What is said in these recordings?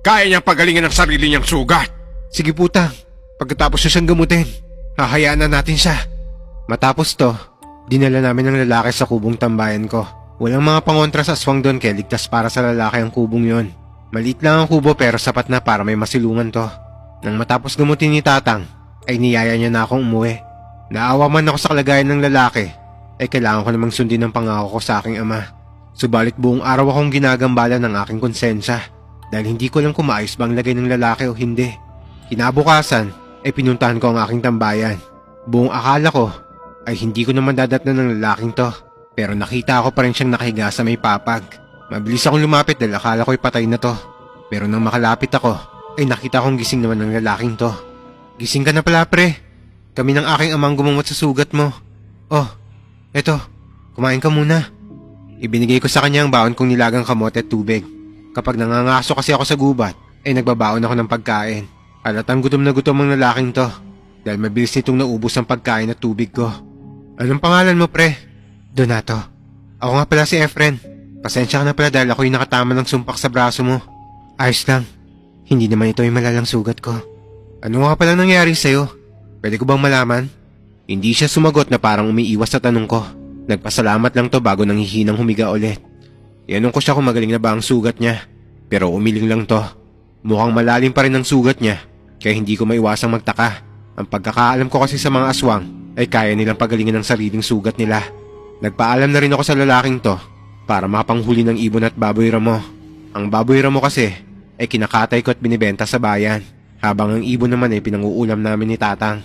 Kaya niyang pagalingan ang sarili niyang sugat. Sige putang, pagkatapos siya siyang gamutin, hahayaan na natin siya. Matapos to, dinala namin ang lalaki sa kubong tambayan ko. Walang mga pangontra sa aswang doon kaya ligtas para sa lalaki ang kubong yon. Maliit lang ang kubo pero sapat na para may masilungan to. Nang matapos gamutin ni Tatang, ay niyaya niya na akong umuwi. Naawa man ako sa kalagayan ng lalaki, ay kailangan ko namang sundin ang pangako ko sa aking ama. Subalit buong araw akong ginagambala ng aking konsensya dahil hindi ko lang kung maayos ba ang lagay ng lalaki o hindi. Kinabukasan ay pinuntahan ko ang aking tambayan. Buong akala ko ay hindi ko naman dadatnan ng lalaking to, pero nakita ko pa rin siyang nakahiga sa may papag. Mabilis akong lumapit dahil akala ko'y patay na to, pero nang makalapit ako ay nakita kong gising naman ng lalaking to. Gising ka na pala pre, kami ng aking amang gumamot sa sugat mo. Oh, eto, kumain ka muna. Ibinigay ko sa kanya ang baon kong nilagang kamote at tubig. Kapag nangangaso kasi ako sa gubat, ay nagbabaon ako ng pagkain. Halatang gutom na gutom ang lalaking to dahil mabilis nitong naubos ang pagkain at tubig ko. Anong pangalan mo pre? Donato. Ako nga pala si Efren. Pasensya ka na pala dahil ako'y nakatama ng sumpak sa braso mo. Ayos lang. Hindi naman ito yung malalang sugat ko. Ano nga pala nangyari sa'yo? Pwede ko bang malaman? Hindi siya sumagot na parang umiiwas sa tanong ko. Nagpasalamat lang to bago nanghihinang humiga ulit. Ianong ko siya kung magaling na ba ang sugat niya. Pero umiling lang to. Mukhang malalim pa rin ang sugat niya, kaya hindi ko maiwasang magtaka. Ang pagkakaalam ko kasi sa mga aswang ay kaya nilang pagalingan ang sariling sugat nila. Nagpaalam na rin ako sa lalaking to para mapanghuli ng ibon at baboy ramo. Ang baboy ramo kasi ay kinakatay ko at binibenta sa bayan, habang ang ibon naman ay pinanguulam namin ni Tatang.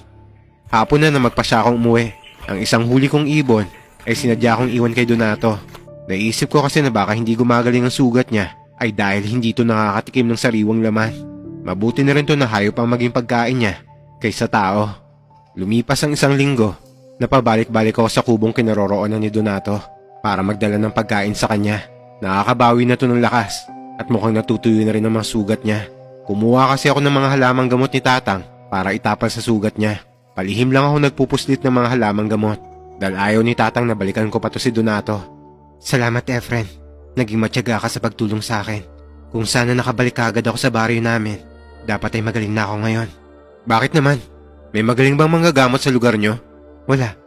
Hapon na magpasya akong umuwi. Ang isang huli kong ibon ay sinadya kong iwan kay Donato. Naisip ko kasi na baka hindi gumagaling ang sugat niya ay dahil hindi to nakakatikim ng sariwang laman. Mabuti na rin to na hayop ang maging pagkain niya kaysa tao. Lumipas ang isang linggo, napabalik-balik ako sa kubong kinaroroonan ni Donato para magdala ng pagkain sa kanya. Nakakabawi na to ng lakas at mukhang natutuyo na rin ang mga sugat niya. Kumuha kasi ako ng mga halamang gamot ni Tatang para itapal sa sugat niya. Palihim lang ako nagpupuslit ng mga halamang gamot dahil ayaw ni Tatang na balikan ko pa to si Donato. Salamat Efren, naging matyaga ka sa pagtulong sa akin. Kung sana nakabalik agad ako sa baryo namin, dapat ay magaling na ako ngayon. Bakit naman? May magaling bang manggagamot sa lugar nyo? Wala,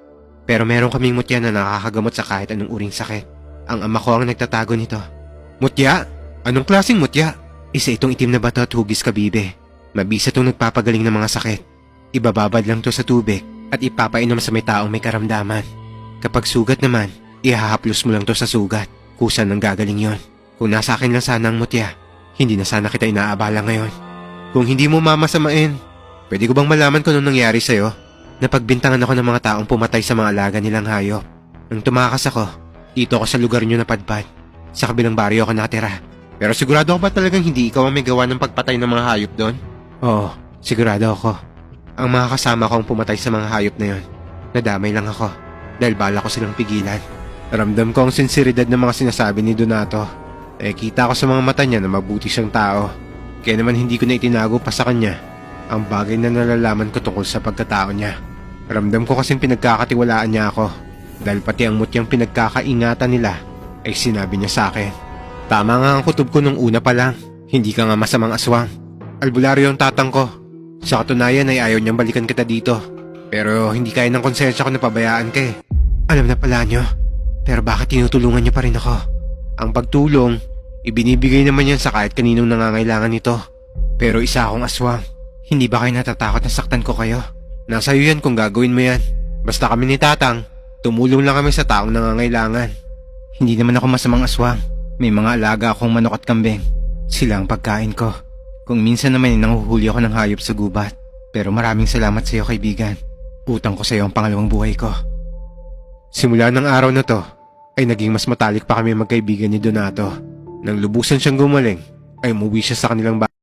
pero meron kaming mutya na nakakagamot sa kahit anong uring sakit. Ang ama ko ang nagtatago nito. Mutya? Anong klaseng mutya? Isa itong itim na bato at hugis kabibe. Mabisa itong nagpapagaling ng mga sakit. Ibababad lang to sa tubig at ipapainom sa may taong may karamdaman. Kapag sugat naman, ihahaplos mo lang to sa sugat. Kusa nang gagaling yon. Kung nasa akin lang sana ang mutya, hindi na sana kita inaabala ngayon. Kung hindi mo mamasamain, pwede ko bang malaman kung anong nangyari sa'yo? Napagbintangan ako ng mga taong pumatay sa mga alaga nilang hayop. Nang tumakas ako, dito ako sa lugar nyo napadpad. Sa kabilang baryo ako nakatira. Pero sigurado ako ba talagang hindi ikaw ang may gawa ng pagpatay ng mga hayop doon? Oo, sigurado ako. Ang mga kasama ko ang pumatay sa mga hayop na yon. Nadamay lang ako dahil bala ko silang pigilan. Ramdam ko ang sinseridad ng mga sinasabi ni Donato. Kita ko sa mga mata niya na mabuti siyang tao. Kaya naman hindi ko na itinago pa sa kanya ang bagay na nalalaman ko tungkol sa pagkatao niya. Ramdam ko kasing pinagkakatiwalaan niya ako dahil pati ang mutyang pinagkakaingatan nila ay sinabi niya sa akin. Tama nga ang kutob ko nung una pa lang. Hindi ka nga masamang aswang. Albularyo ang Tatang ko. Sa katunayan ay ayaw niyang balikan kita dito. Pero hindi kaya ng konsensya ko na pabayaan ka eh. Alam na pala niyo. Pero bakit tinutulungan niyo pa rin ako? Ang pagtulong, ibinibigay naman yan sa kahit kaninong nangangailangan nito. Pero isa akong aswang. Hindi ba kayo natatakot na saktan ko kayo? Nasa iyo yan kung gagawin mo yan. Basta kami ni Tatang, tumulong lang kami sa taong nangangailangan. Hindi naman ako masamang aswang. May mga alaga akong manok at kambing. Sila ang pagkain ko. Kung minsan naman nanguhuli ako ng hayop sa gubat. Pero maraming salamat sa iyo kaibigan. Utang ko sa iyo ang pangalawang buhay ko. Simula ng araw na to, ay naging mas matalik pa kami magkaibigan ni Donato. Nang lubusan siyang gumaling, ay umuwi siya sa kanilang bahay.